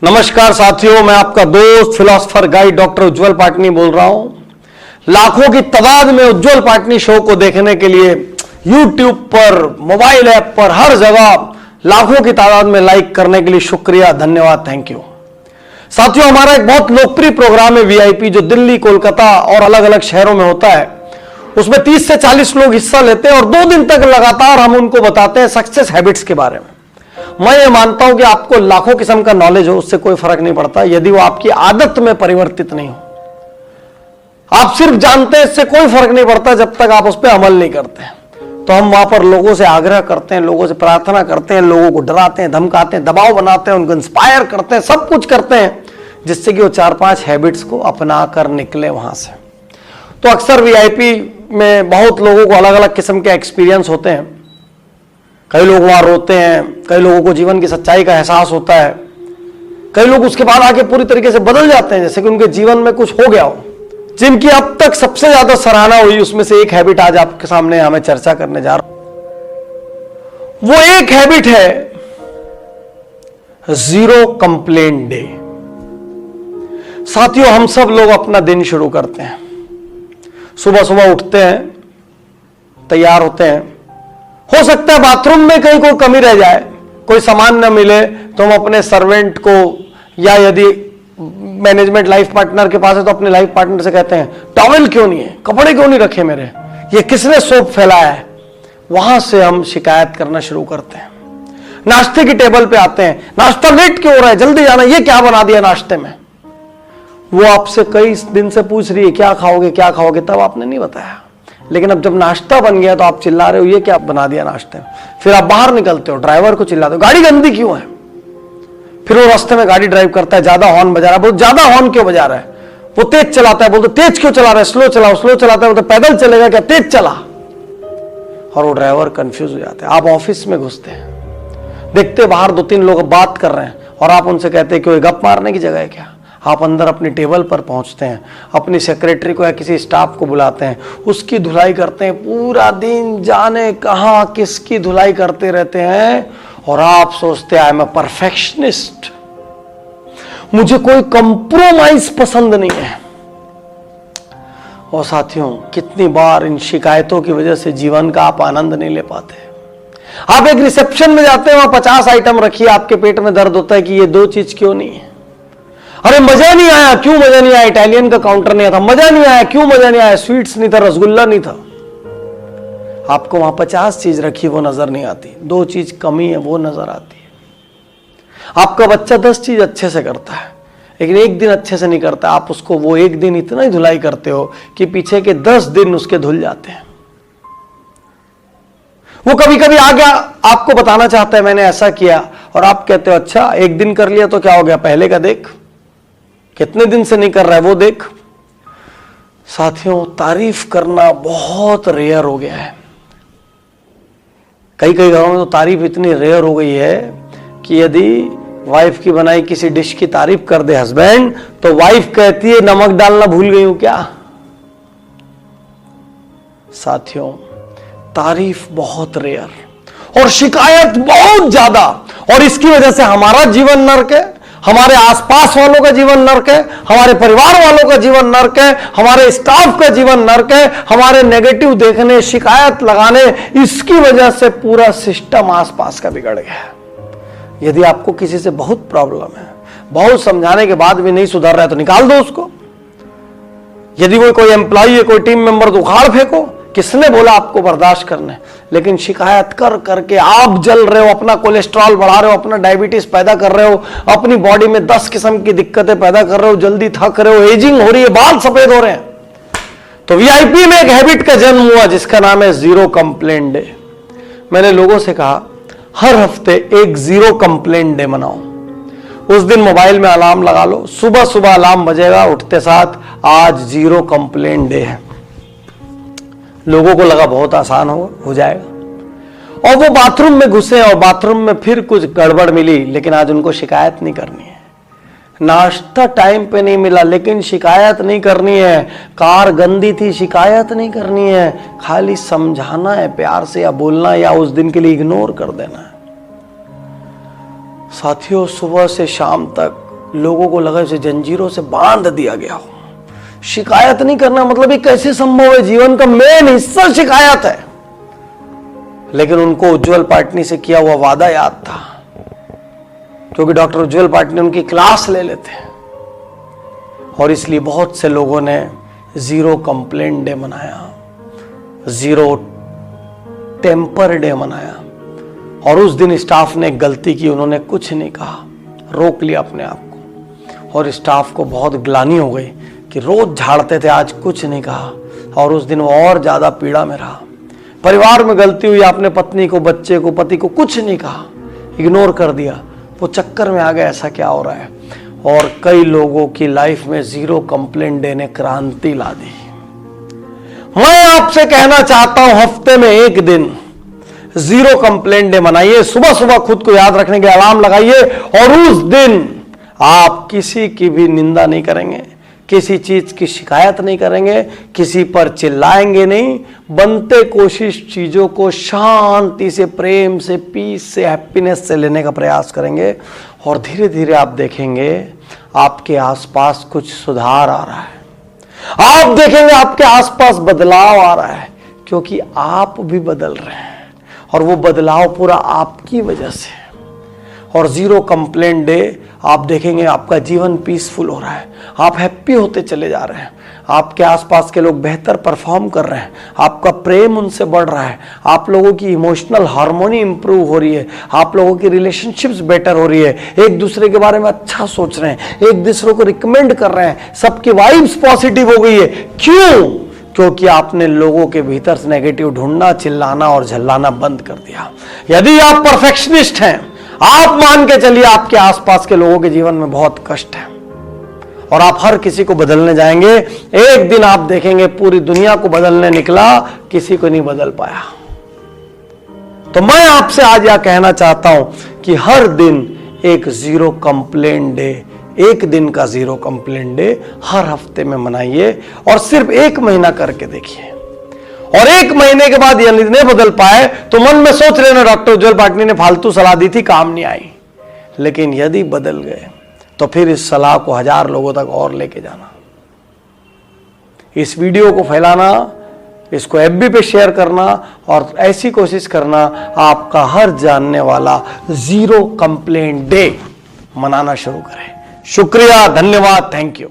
नमस्कार साथियों, मैं आपका दोस्त फिलोसफर गाइड डॉक्टर उज्जवल पाटनी बोल रहा हूं। लाखों की तादाद में उज्जवल पाटनी शो को देखने के लिए YouTube पर, मोबाइल ऐप पर, हर जगह लाखों की तादाद में लाइक करने के लिए शुक्रिया, धन्यवाद, थैंक यू। साथियों, हमारा एक बहुत लोकप्रिय प्रोग्राम है VIP, जो दिल्ली, कोलकाता और अलग अलग शहरों में होता है। उसमें 30 से 40 लोग हिस्सा लेते हैं और 2 दिन तक लगातार हम उनको बताते हैं सक्सेस हैबिट्स के बारे में। मैं ये मानता हूं कि आपको लाखों किस्म का नॉलेज हो, उससे कोई फर्क नहीं पड़ता यदि वो आपकी आदत में परिवर्तित नहीं हो। आप सिर्फ जानते हैं, इससे कोई फर्क नहीं पड़ता जब तक आप उस पर अमल नहीं करते। तो हम वहां पर लोगों से आग्रह करते हैं, लोगों से प्रार्थना करते हैं, लोगों को डराते हैं, धमकाते हैं, दबाव बनाते हैं, उनको इंस्पायर करते हैं, सब कुछ करते हैं जिससे कि वो 4-5 हैबिट्स को अपना कर निकले वहां से। तो अक्सर VIP में बहुत लोगों को अलग अलग किस्म के एक्सपीरियंस होते हैं। कई लोग वहां रोते हैं, कई लोगों को जीवन की सच्चाई का एहसास होता है, कई लोग उसके बाद आके पूरी तरीके से बदल जाते हैं, जैसे कि उनके जीवन में कुछ हो गया हो। जिनकी अब तक सबसे ज्यादा सराहना हुई, उसमें से एक हैबिट आज आपके सामने हमें चर्चा करने जा रहा हूं। वो एक हैबिट है 0 कंप्लेंट डे। साथियों, हम सब लोग अपना दिन शुरू करते हैं, सुबह सुबह उठते हैं, तैयार होते हैं। हो सकता है बाथरूम में कहीं कोई कमी रह जाए, कोई सामान न मिले, तो हम अपने सर्वेंट को, या यदि मैनेजमेंट लाइफ पार्टनर के पास है तो अपने लाइफ पार्टनर से कहते हैं, टॉवेल क्यों नहीं है, कपड़े क्यों नहीं रखे मेरे, ये किसने सोप फैलाया है। वहां से हम शिकायत करना शुरू करते हैं। नाश्ते की टेबल पे आते हैं, नाश्ता लेट क्यों हो रहा है, जल्दी जाना, ये क्या बना दिया नाश्ते में। वो आपसे कई दिन से पूछ रही है क्या खाओगे क्या खाओगे, तब आपने नहीं बताया। लेकिन अब जब नाश्ता बन गया तो आप चिल्ला रहे हो ये क्या बना दिया नाश्ते में। फिर आप बाहर निकलते हो, ड्राइवर को चिल्लाते हो गाड़ी गंदी क्यों है। फिर वो रास्ते में गाड़ी ड्राइव करता है, ज्यादा हॉर्न बजा रहा है, बहुत ज्यादा हॉर्न क्यों बजा रहा है, वो तेज चलाता है, बोलते तेज क्यों चला रहा है, स्लो चलाओ, स्लो चलाता है, बोलते पैदल चलेगा क्या, तेज चला। और वो ड्राइवर कंफ्यूज हो जाते हैं। आप ऑफिस में घुसते हैं, देखते बाहर 2-3 लोग बात कर रहे हैं और आप उनसे कहते हैं कि गप मारने की जगह है क्या। आप अंदर अपनी टेबल पर पहुंचते हैं, अपनी सेक्रेटरी को या किसी स्टाफ को बुलाते हैं, उसकी धुलाई करते हैं, पूरा दिन जाने कहां किसकी धुलाई करते रहते हैं। और आप सोचते हैं आई एम अ परफेक्शनिस्ट, मुझे कोई कंप्रोमाइज पसंद नहीं है। और साथियों, कितनी बार इन शिकायतों की वजह से जीवन का आप आनंद नहीं ले पाते। आप एक रिसेप्शन में जाते हैं, वहां 50 आइटम रखिए, आपके पेट में दर्द होता है कि ये 2 चीज क्यों नहीं है। अरे मजा नहीं आया, क्यों मजा नहीं आया, इटालियन का काउंटर नहीं था, मजा नहीं आया, क्यों मजा नहीं आया, स्वीट्स नहीं था, रसगुल्ला नहीं था। आपको वहां 50 चीज रखी वो नजर नहीं आती, 2 चीज कमी है वो नजर आती है। आपका बच्चा 10 चीज अच्छे से करता है, लेकिन एक दिन अच्छे से नहीं करता। आप उसको वो एक दिन इतना ही धुलाई करते हो कि पीछे के 10 दिन उसके धुल जाते हैं। वो कभी कभी आ गया, आपको बताना चाहता है मैंने ऐसा किया, और आप कहते हो अच्छा एक दिन कर लिया तो क्या हो गया, पहले का देख, कितने दिन से नहीं कर रहा है वो देख। साथियों, तारीफ करना बहुत रेयर हो गया है। कई घरों में तो तारीफ इतनी रेयर हो गई है कि यदि वाइफ की बनाई किसी डिश की तारीफ कर दे हस्बैंड, तो वाइफ कहती है नमक डालना भूल गई हूं क्या। साथियों, तारीफ बहुत रेयर और शिकायत बहुत ज्यादा, और इसकी वजह से हमारा जीवन नर्क है, हमारे आसपास वालों का जीवन नर्क है, हमारे परिवार वालों का जीवन नर्क है, हमारे स्टाफ का जीवन नर्क है। हमारे नेगेटिव देखने, शिकायत लगाने, इसकी वजह से पूरा सिस्टम आसपास का बिगड़ गया है। यदि आपको किसी से बहुत प्रॉब्लम है, बहुत समझाने के बाद भी नहीं सुधर रहा है, तो निकाल दो उसको। यदि वो कोई एम्प्लॉई है, कोई टीम मेंबर, तो उखाड़ फेंको। किसने बोला आपको बर्दाश्त करने। लेकिन शिकायत कर करके आप जल रहे हो, अपना कोलेस्ट्रॉल बढ़ा रहे हो, अपना डायबिटीज पैदा कर रहे हो, अपनी बॉडी में 10 किस्म की दिक्कतें पैदा कर रहे हो, जल्दी थक रहे हो, एजिंग हो रही है, बाल सफेद हो रहे हैं। तो VIP में एक हैबिट का जन्म हुआ जिसका नाम है 0 कंप्लेंट डे। मैंने लोगों से कहा हर हफ्ते एक 0 कंप्लेंट डे मनाओ। उस दिन मोबाइल में अलार्म लगा लो, सुबह सुबह अलार्म बजेगा, उठते साथ आज 0 कंप्लेंट डे है। लोगों को लगा बहुत आसान हो जाएगा, और वो बाथरूम में घुसे और बाथरूम में फिर कुछ गड़बड़ मिली, लेकिन आज उनको शिकायत नहीं करनी है। नाश्ता टाइम पे नहीं मिला, लेकिन शिकायत नहीं करनी है। कार गंदी थी, शिकायत नहीं करनी है, खाली समझाना है प्यार से, या बोलना, या उस दिन के लिए इग्नोर कर देना है। साथियों, सुबह से शाम तक लोगों को लगा उसे जंजीरों से बांध दिया गया हो। शिकायत नहीं करना मतलब ये कैसे संभव है? जीवन का मेन हिस्सा शिकायत है। लेकिन उनको उज्जवल पाटनी से किया हुआ वादा याद था, क्योंकि डॉक्टर उज्जवल पाटनी उनकी क्लास ले लेते हैं, और इसलिए बहुत से लोगों ने जीरो कंप्लेंट डे मनाया, जीरो टेम्पर डे मनाया। और उस दिन स्टाफ ने गलती की, उन्होंने कुछ नहीं कहा, रोक लिया अपने आप को। और स्टाफ को बहुत ग्लानि हो गई कि रोज झाड़ते थे, आज कुछ नहीं कहा, और उस दिन वो और ज्यादा पीड़ा में रहा। परिवार में गलती हुई, आपने पत्नी को, बच्चे को, पति को कुछ नहीं कहा, इग्नोर कर दिया, वो चक्कर में आ गए ऐसा क्या हो रहा है। और कई लोगों की लाइफ में जीरो कंप्लेंट डे ने क्रांति ला दी। मैं आपसे कहना चाहता हूं, हफ्ते में एक दिन जीरो कंप्लेंट डे मनाइए। सुबह सुबह खुद को याद रखने के अलार्म लगाइए, और उस दिन आप किसी की भी निंदा नहीं करेंगे, किसी चीज की शिकायत नहीं करेंगे, किसी पर चिल्लाएंगे नहीं, बनते कोशिश चीजों को शांति से, प्रेम से, पीस से, हैप्पीनेस से लेने का प्रयास करेंगे। और धीरे धीरे आप देखेंगे आपके आसपास कुछ सुधार आ रहा है, आप देखेंगे आपके आसपास बदलाव आ रहा है, क्योंकि आप भी बदल रहे हैं, और वो बदलाव पूरा आपकी वजह से। और जीरो कंप्लेंट डे आप देखेंगे आपका जीवन पीसफुल हो रहा है, आप हैप्पी होते चले जा रहे हैं, आपके आसपास के लोग बेहतर परफॉर्म कर रहे हैं, आपका प्रेम उनसे बढ़ रहा है, आप लोगों की इमोशनल हार्मोनी इंप्रूव हो रही है, आप लोगों की रिलेशनशिप्स बेटर हो रही है, एक दूसरे के बारे में अच्छा सोच रहे हैं, एक दूसरे को रिकमेंड कर रहे हैं, सबकी वाइब्स पॉजिटिव हो गई है। क्यों? क्योंकि आपने लोगों के भीतर से नेगेटिव ढूंढना, चिल्लाना और झल्लाना बंद कर दिया। यदि आप परफेक्शनिस्ट हैं, आप मान के चलिए आपके आसपास के लोगों के जीवन में बहुत कष्ट है, और आप हर किसी को बदलने जाएंगे, एक दिन आप देखेंगे पूरी दुनिया को बदलने निकला, किसी को नहीं बदल पाया। तो मैं आपसे आज यह कहना चाहता हूं कि हर दिन एक जीरो कंप्लेंट डे, एक दिन का जीरो कंप्लेंट डे हर हफ्ते में मनाइए, और सिर्फ 1 महीना करके देखिए। और 1 महीने के बाद यदि नहीं बदल पाए तो मन में सोच लेना डॉक्टर उज्जवल पाटनी ने फालतू सलाह दी थी, काम नहीं आई। लेकिन यदि बदल गए तो फिर इस सलाह को 1000 लोगों तक और लेके जाना, इस वीडियो को फैलाना, इसको FB पे शेयर करना, और ऐसी कोशिश करना आपका हर जानने वाला जीरो कंप्लेंट डे मनाना शुरू करें। शुक्रिया, धन्यवाद, थैंक यू।